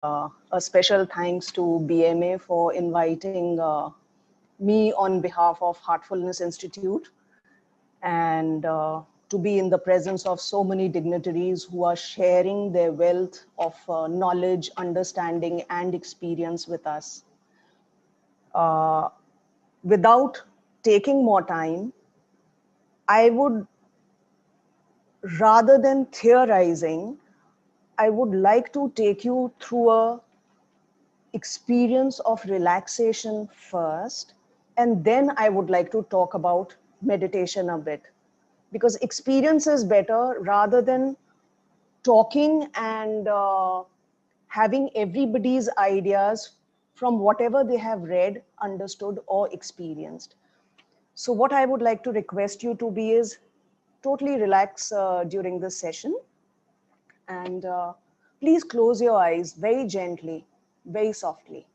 a special thanks to BMA for inviting me on behalf of Heartfulness Institute, and to be in the presence of so many dignitaries who are sharing their wealth of knowledge, understanding, and experience with us. Without taking more time, I would, rather than theorizing, I would like to take you through a experience of relaxation first, and then I would like to talk about meditation a bit, because experience is better rather than talking and having everybody's ideas from whatever they have read, understood, or experienced. So what I would like to request you to be is totally relax during this session, and please close your eyes very gently, very softly.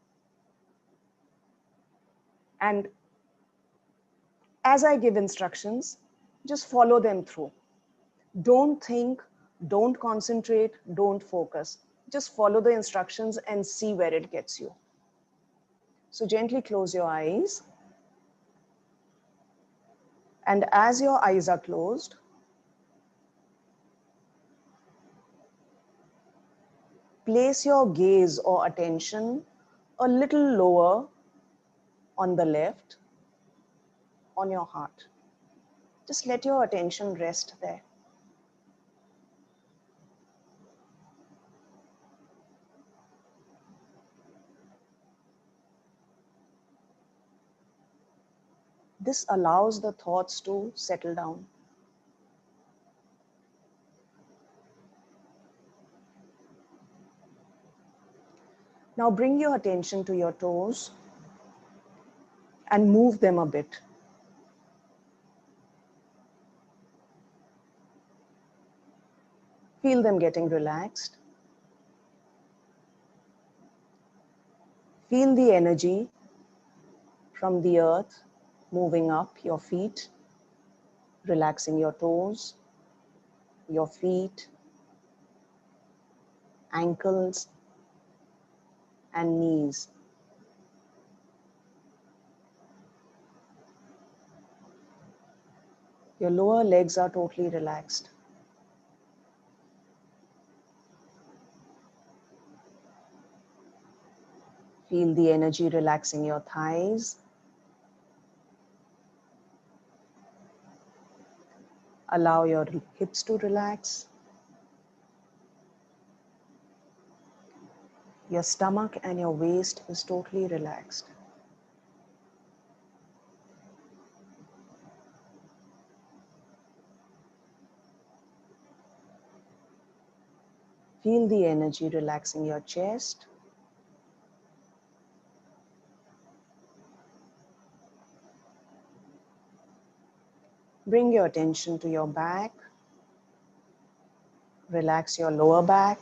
And as I give instructions, just follow them through. Don't think, don't concentrate, don't focus. Just follow the instructions and see where it gets you. So gently close your eyes. And as your eyes are closed, place your gaze or attention a little lower on the left, on your heart. Just let your attention rest there. This allows the thoughts to settle down. Now bring your attention to your toes and move them a bit. Feel them getting relaxed. Feel the energy from the earth moving up your feet, relaxing your toes, your feet, ankles, and knees. Your lower legs are totally relaxed. Feel the energy relaxing your thighs. Allow your hips to relax. Your stomach and your waist is totally relaxed. Feel the energy relaxing your chest. Bring your attention to your back. Relax your lower back.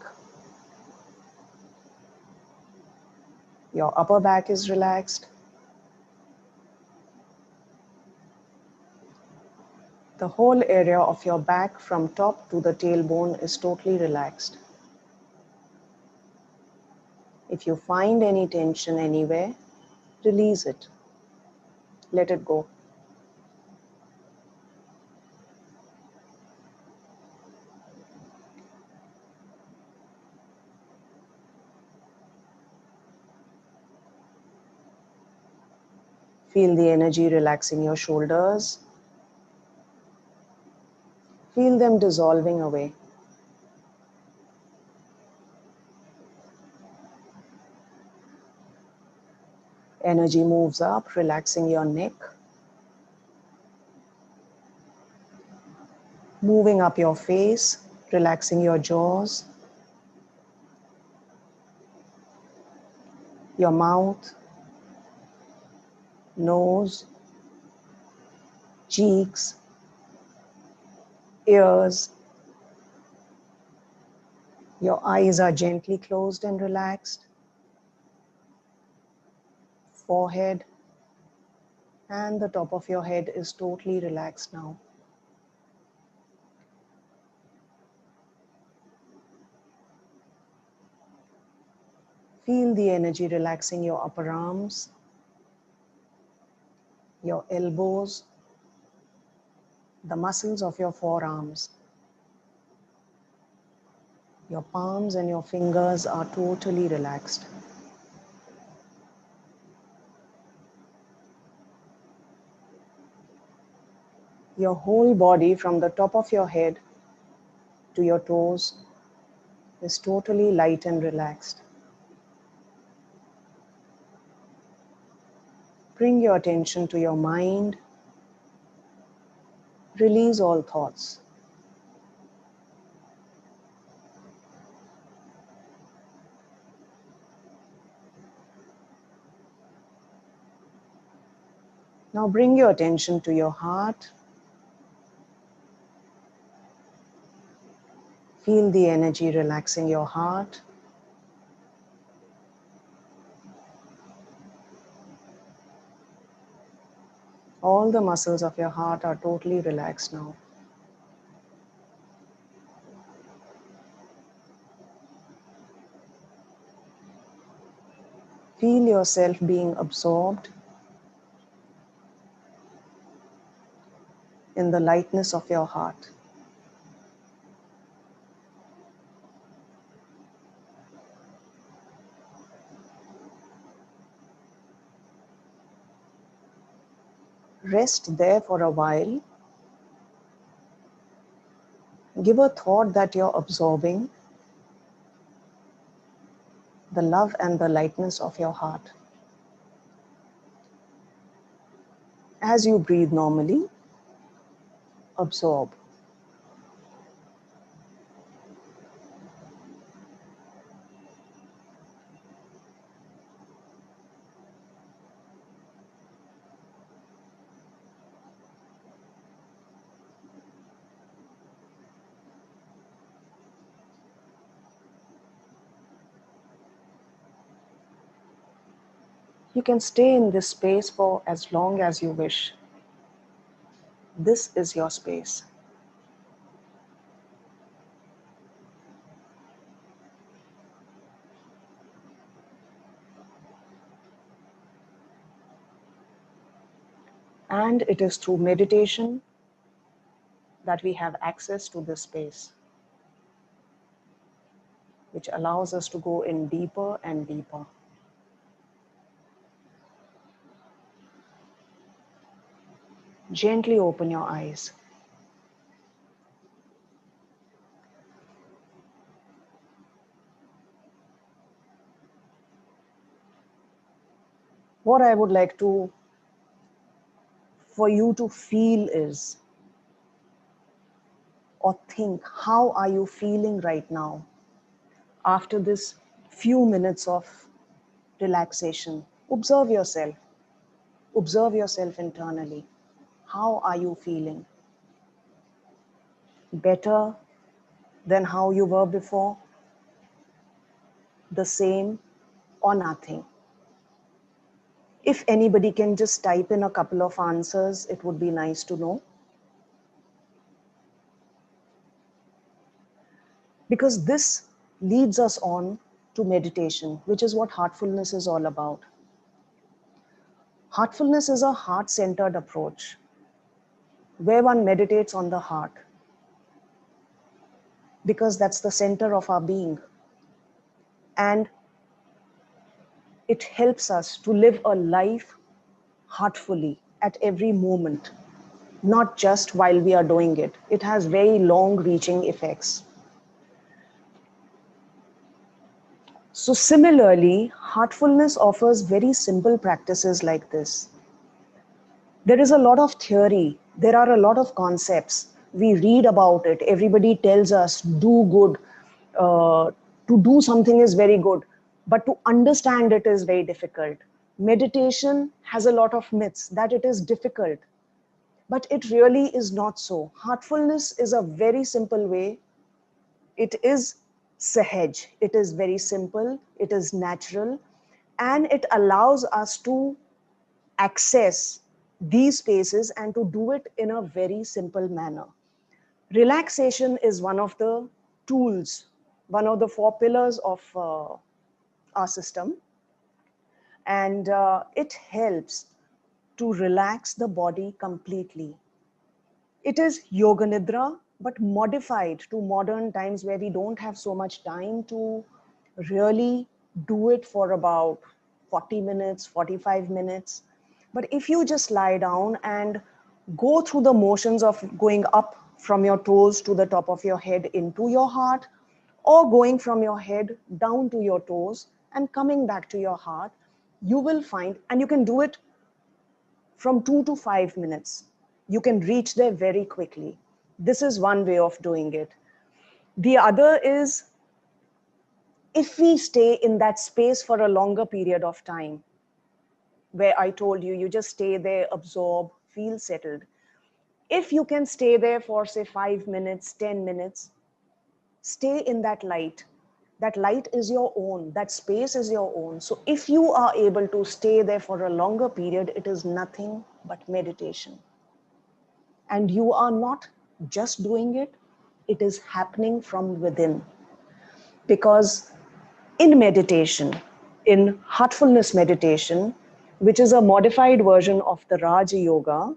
Your upper back is relaxed. The whole area of your back from top to the tailbone is totally relaxed. If you find any tension anywhere, release it. Let it go. Feel the energy relaxing your shoulders. Feel them dissolving away. Energy moves up, relaxing your neck. Moving up your face, relaxing your jaws, your mouth, nose, cheeks, ears. Your eyes are gently closed and relaxed. Forehead and the top of your head is totally relaxed now. Feel the energy relaxing your upper arms, your elbows, the muscles of your forearms. Your palms and your fingers are totally relaxed. Your whole body from the top of your head to your toes is totally light and relaxed. Bring your attention to your mind. Release all thoughts. Now bring your attention to your heart. Feel the energy relaxing your heart. All the muscles of your heart are totally relaxed now. Feel yourself being absorbed in the lightness of your heart. Rest there for a while. Give a thought that you're absorbing the love and the lightness of your heart. As you breathe normally, absorb. You can stay in this space for as long as you wish. This is your space. And it is through meditation that we have access to this space, which allows us to go in deeper and deeper. Gently open your eyes. What I would like for you to feel is, or think, how are you feeling right now after this few minutes of relaxation? Observe yourself. Observe yourself internally. How are you feeling? Better than how you were before? The same or nothing? If anybody can just type in a couple of answers, it would be nice to know. Because this leads us on to meditation, which is what heartfulness is all about. Heartfulness is a heart-centered approach where one meditates on the heart, because that's the center of our being. And it helps us to live a life heartfully at every moment, not just while we are doing it. It has very long-reaching effects. So similarly, heartfulness offers very simple practices like this. There is a lot of theory. There are a lot of concepts. We read about it. Everybody tells us, do good. To do something is very good. But to understand it is very difficult. Meditation has a lot of myths that it is difficult. But it really is not so. Heartfulness is a very simple way. It is sahaj. It is very simple. It is natural. And it allows us to access these spaces and to do it in a very simple manner. Relaxation is one of the tools, one of the four pillars of our system, and it helps to relax the body completely. It is yoga nidra, but modified to modern times where we don't have so much time to really do it for about 40 minutes, 45 minutes. But if you just lie down and go through the motions of going up from your toes to the top of your head into your heart, or going from your head down to your toes and coming back to your heart, you will find, and you can do it from 2 to 5 minutes. You can reach there very quickly. This is one way of doing it. The other is, if we stay in that space for a longer period of time, where I told you, you just stay there, absorb, feel settled. If you can stay there for say 5 minutes, 10 minutes, stay in that light. That light is your own, that space is your own. So if you are able to stay there for a longer period, it is nothing but meditation. And you are not just doing it, it is happening from within. Because in meditation, in heartfulness meditation, which is a modified version of the Raja Yoga,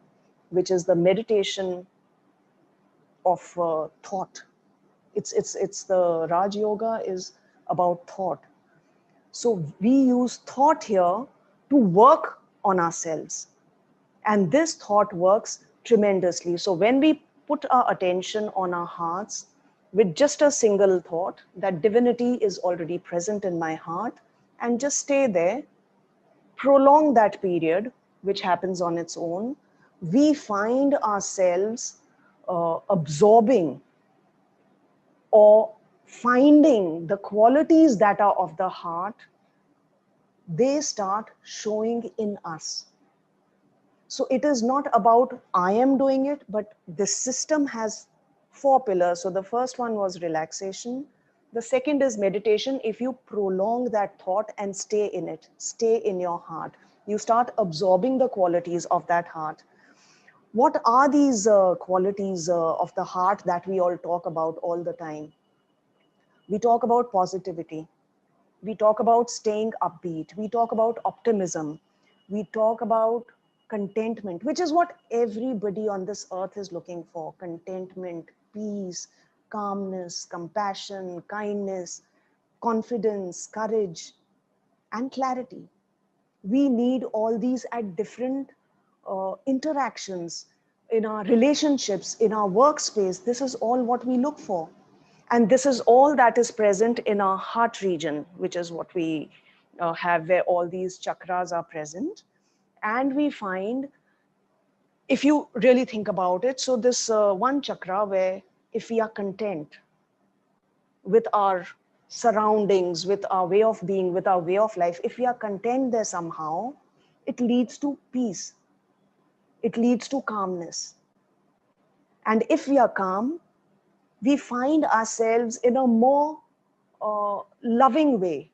which is the meditation of thought. It's the Raj Yoga is about thought. So we use thought here to work on ourselves. And this thought works tremendously. So when we put our attention on our hearts with just a single thought, that divinity is already present in my heart, and just stay there, prolong that period, which happens on its own, we find ourselves absorbing or finding the qualities that are of the heart. They start showing in us. So it is not about I am doing it, but the system has 4 pillars. So the first one was relaxation. The second is meditation. If you prolong that thought and stay in it, stay in your heart, you start absorbing the qualities of that heart. What are these qualities of the heart that we all talk about all the time? We talk about positivity. We talk about staying upbeat. We talk about optimism. We talk about contentment, which is what everybody on this earth is looking for. Contentment, peace, calmness, compassion, kindness, confidence, courage, and clarity. We need all these at different interactions, in our relationships, in our workspace. This is all what we look for. And this is all that is present in our heart region, which is what we have, where all these chakras are present. And we find, if you really think about it, so this one chakra where if we are content with our surroundings, with our way of being, with our way of life, if we are content there somehow, it leads to peace. It leads to calmness. And if we are calm, we find ourselves in a more loving way.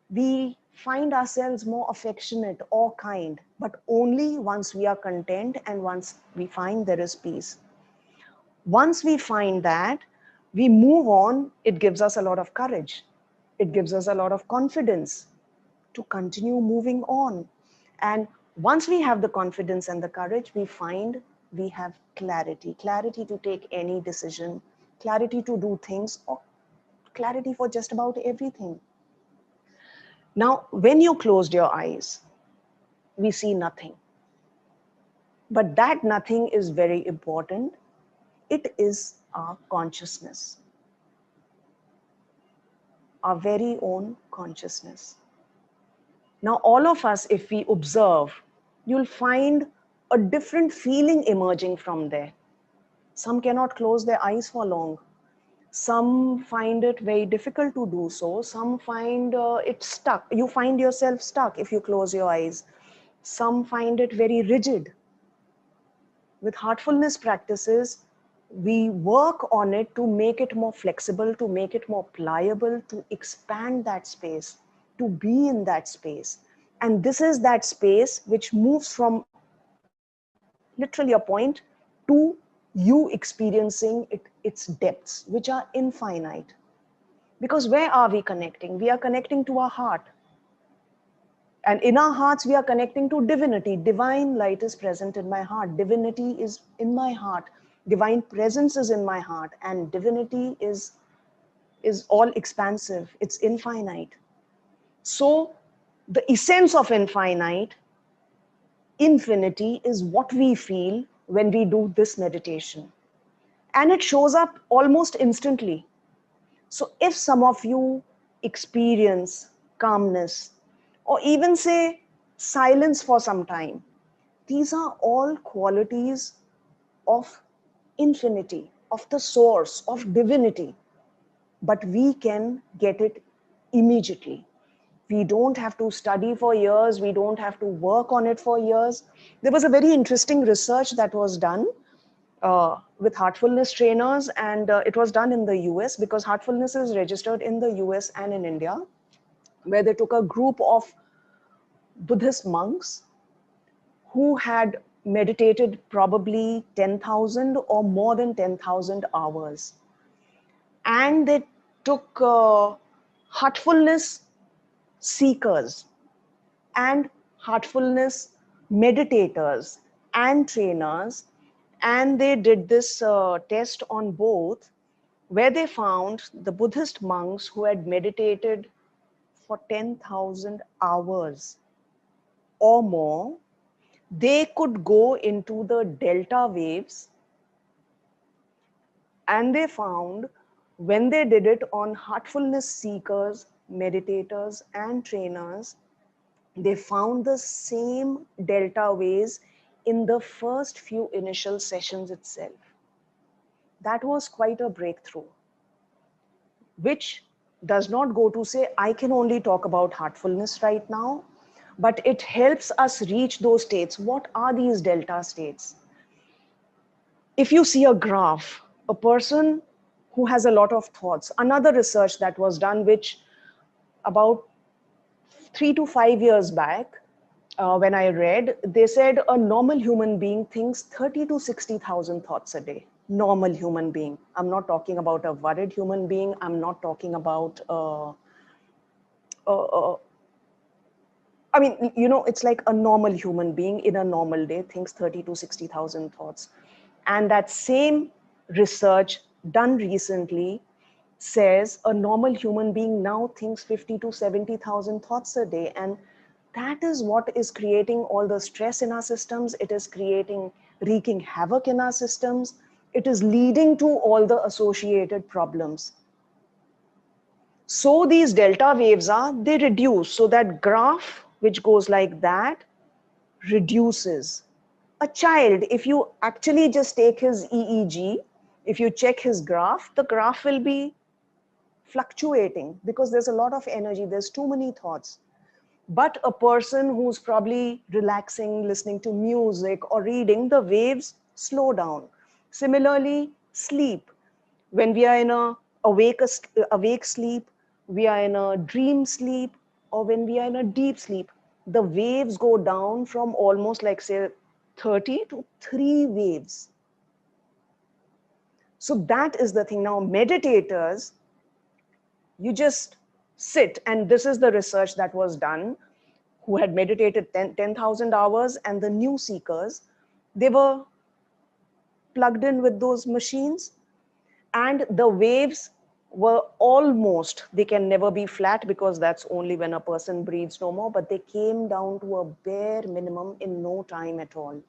We find ourselves more affectionate or kind, but only once we are content and once we find there is peace. Once we find that, we move on. It gives us a lot of courage. It gives us a lot of confidence to continue moving on. And once we have the confidence and the courage, we find we have clarity to take any decision, clarity to do things, or clarity for just about everything. Now, when you closed your eyes, we see nothing. But that nothing is very important. It is our consciousness, our very own consciousness. Now, all of us, if we observe, you'll find a different feeling emerging from there. Some cannot close their eyes for long. Some find it very difficult to do so. Some find it stuck. You find yourself stuck if you close your eyes. Some find it very rigid. With heartfulness practices, we work on it to make it more flexible, to make it more pliable, to expand that space, to be in that space. And this is that space which moves from literally a point to you experiencing its depths, which are infinite. Because where are we connecting? We are connecting to our heart. And in our hearts, we are connecting to divinity. Divine light is present in my heart. Divinity is in my heart. Divine presence is in my heart. And divinity is all expansive. It's infinite. So the essence of infinity is what we feel when we do this meditation. And it shows up almost instantly. So if some of you experience calmness or even say silence for some time, these are all qualities of infinity, of the source, of divinity. But we can get it immediately. We don't have to study for years. We don't have to work on it for years. There was a very interesting research that was done with heartfulness trainers, and it was done in the US because heartfulness is registered in the US and in India, where they took a group of Buddhist monks who had meditated probably 10,000 or more than 10,000 hours. And they took heartfulness seekers and heartfulness meditators and trainers, and they did this test on both, where they found the Buddhist monks who had meditated for 10,000 hours or more, they could go into the delta waves, and they found when they did it on heartfulness seekers, meditators, and trainers, they found the same delta waves in the first few initial sessions itself. That was quite a breakthrough, which does not go to say, I can only talk about heartfulness right now, but it helps us reach those states. What are these delta states? If you see a graph, a person who has a lot of thoughts, another research that was done, which about 3 to 5 years back, when I read, they said a normal human being thinks 30 to 60,000 thoughts a day. Normal human being. I'm not talking about a worried human being. I'm not talking about, I mean, it's like a normal human being in a normal day thinks 30 to 60,000 thoughts. And that same research done recently says a normal human being now thinks 50 to 70,000 thoughts a day. And that is what is creating all the stress in our systems. It is wreaking havoc in our systems. It is leading to all the associated problems. So these delta waves they reduce. So that graph, which goes like that, reduces. A child, if you actually just take his EEG, if you check his graph, the graph will be fluctuating because there's a lot of energy, there's too many thoughts. But a person who's probably relaxing, listening to music or reading, the waves slow down. Similarly, sleep. When we are in a awake sleep, we are in a dream sleep, or when we are in a deep sleep, the waves go down from almost like say 30 to 3 waves. So that is the thing. Now, meditators, you just sit, and this is the research that was done, who had meditated 10,000 hours, and the new seekers, they were plugged in with those machines, and the waves were almost, they can never be flat because that's only when a person breathes no more, but they came down to a bare minimum in no time at all.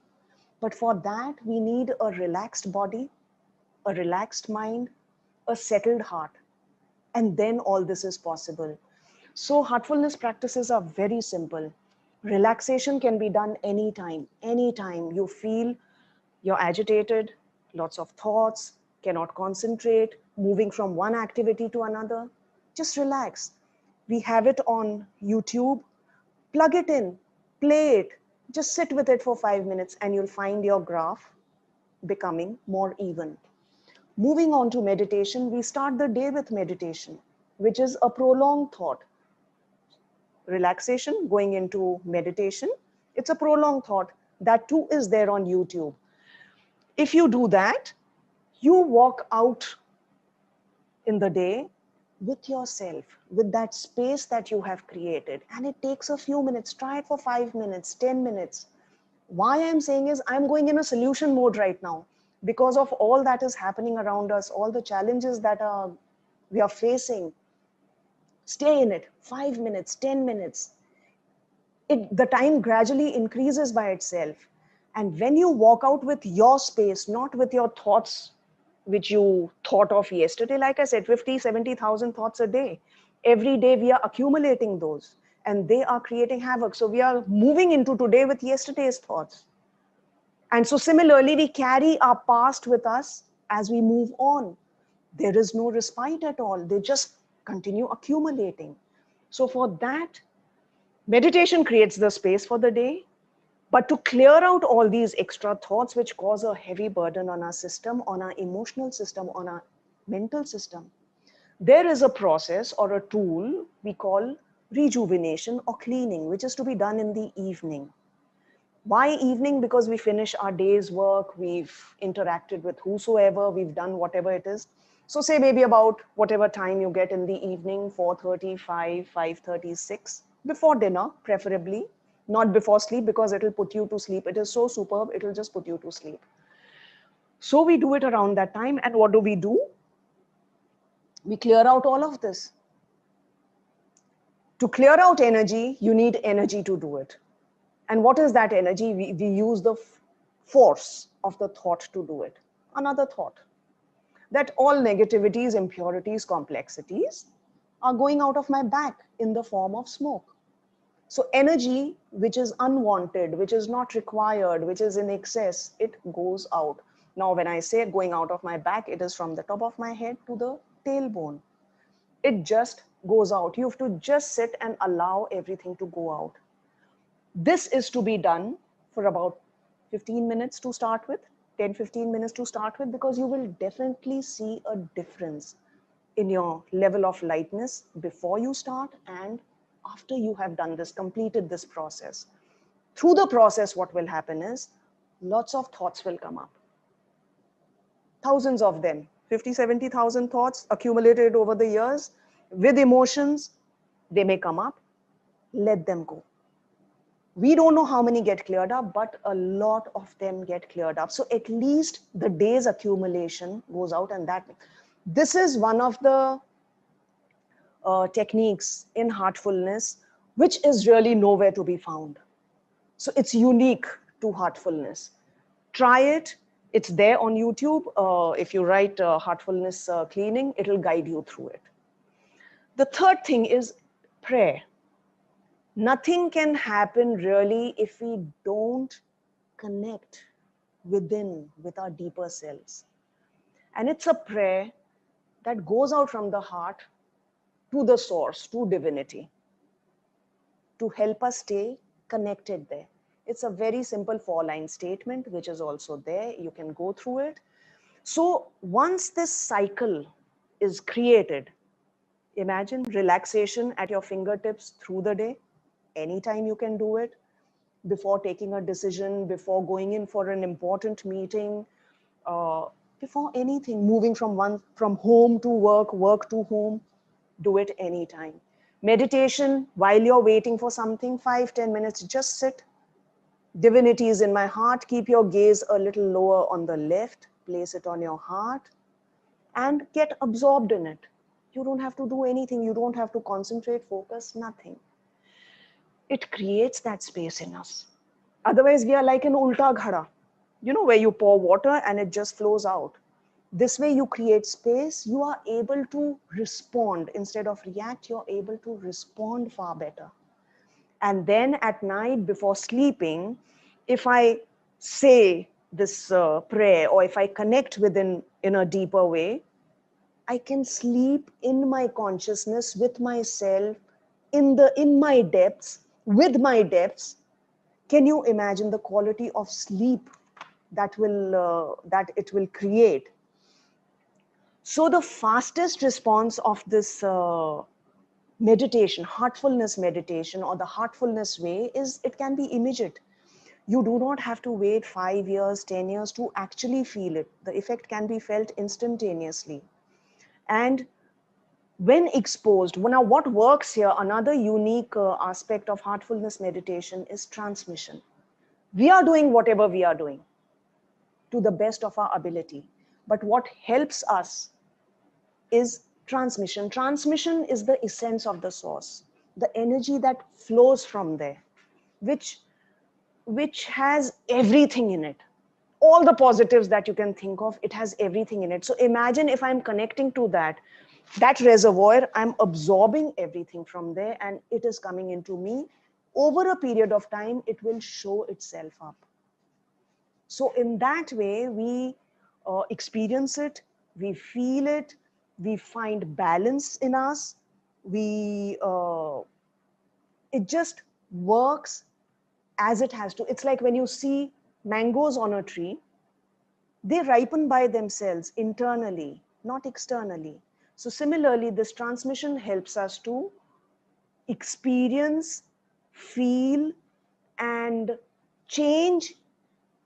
But for that, we need a relaxed body, a relaxed mind, a settled heart. And then all this is possible. So heartfulness practices are very simple. Relaxation can be done anytime. Anytime you feel you're agitated, lots of thoughts, cannot concentrate, moving from one activity to another, just relax. We have it on YouTube. Plug it in, play it, just sit with it for 5 minutes, and you'll find your graph becoming more even. Moving on to meditation, we start the day with meditation, which is a prolonged thought. Relaxation, going into meditation, it's a prolonged thought. That too is there on YouTube. If you do that, you walk out in the day with yourself, with that space that you have created. And it takes a few minutes. Try it for 5 minutes, 10 minutes. Why I'm saying is I'm going in a solution mode right now because of all that is happening around us, all the challenges that we are facing. Stay in it, 5 minutes, 10 minutes. The time gradually increases by itself. And when you walk out with your space, not with your thoughts, which you thought of yesterday, like I said, 50, 70,000 thoughts a day. Every day we are accumulating those and they are creating havoc. So we are moving into today with yesterday's thoughts. And so similarly, we carry our past with us as we move on. There is no respite at all. They just continue accumulating. So for that, meditation creates the space for the day. But to clear out all these extra thoughts which cause a heavy burden on our system, on our emotional system, on our mental system, there is a process or a tool we call rejuvenation or cleaning, which is to be done in the evening. Why evening? Because we finish our day's work, we've interacted with whosoever, we've done whatever it is. So say maybe about whatever time you get in the evening, 4:30, 5:36, before dinner, preferably, not before sleep because it'll put you to sleep. It is so superb, it'll just put you to sleep. So we do it around that time. And what do? We clear out all of this. To clear out energy, you need energy to do it. And what is that energy? We use the force of the thought to do it. Another thought that all negativities, impurities, complexities are going out of my back in the form of smoke. So energy which is unwanted, which is not required, which is in excess, it goes out. Now, when I say going out of my back, it is from the top of my head to the tailbone. It just goes out. You have to just sit and allow everything to go out. This is to be done for about 15 minutes to start with, 10, 15 minutes to start with, because you will definitely see a difference in your level of lightness before you start and after you have done this, completed this process. Through the process, what will happen is lots of thoughts will come up. Thousands of them, 50, 70,000 thoughts accumulated over the years with emotions. They may come up. Let them go. We don't know how many get cleared up, but a lot of them get cleared up. So at least the day's accumulation goes out, and this is one of the techniques in heartfulness, which is really nowhere to be found. So it's unique to heartfulness. Try it. It's there on YouTube. If you write heartfulness cleaning, it'll guide you through it. The third thing is prayer. Nothing can happen really if we don't connect within with our deeper selves. And it's a prayer that goes out from the heart to the source, to divinity, to help us stay connected there. It's a very simple 4-line statement, which is also there. You can go through it. So once this cycle is created, imagine relaxation at your fingertips through the day. Anytime you can do it, before taking a decision, before going in for an important meeting, before anything, moving from home to work, work to home, do it anytime. Meditation, while you're waiting for something, 5-10 minutes, just sit. Divinity is in my heart. Keep your gaze a little lower on the left, place it on your heart, and get absorbed in it. You don't have to do anything. You don't have to concentrate, focus, nothing. It creates that space in us. Otherwise, we are like an ulta ghada, where you pour water and it just flows out. This way you create space. You are able to respond. Instead of react, you're able to respond far better. And then at night before sleeping, if I say this prayer, or if I connect in a deeper way, I can sleep in my consciousness with myself, in my depths, with my depths. Can you imagine the quality of sleep that it will create? So the fastest response of this meditation, heartfulness meditation, or the heartfulness way, is it can be immediate. You do not have to wait 5 years, 10 years to actually feel it. The effect can be felt instantaneously. And When exposed, now what works here, another unique aspect of heartfulness meditation is transmission. We are doing whatever we are doing to the best of our ability. But what helps us is transmission. Transmission is the essence of the source, the energy that flows from there, which has everything in it. All the positives that you can think of, it has everything in it. So imagine if I'm connecting to that reservoir, I'm absorbing everything from there and it is coming into me. Over a period of time, it will show itself up. So in that way, we experience it, we feel it, we find balance in us. It just works as it has to. It's like when you see mangoes on a tree, they ripen by themselves internally, not externally. So similarly, this transmission helps us to experience, feel, and change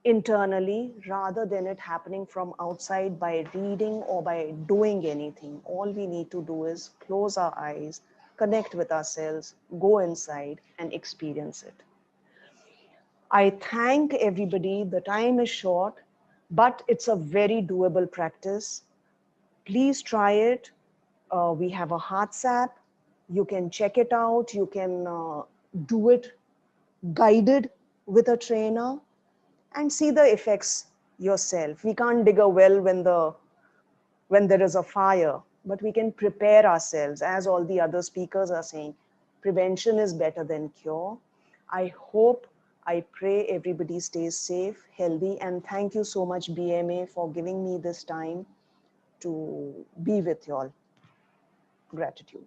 internally rather than it happening from outside by reading or by doing anything. All we need to do is close our eyes, connect with ourselves, go inside and experience it. I thank everybody. The time is short, but it's a very doable practice. Please try it. We have a Hearts app. You can check it out. You can do it guided with a trainer and see the effects yourself. We can't dig a well when there is a fire, but we can prepare ourselves, as all the other speakers are saying. Prevention is better than cure. I hope, I pray everybody stays safe, healthy, and thank you so much, BMA, for giving me this time to be with y'all. Gratitude.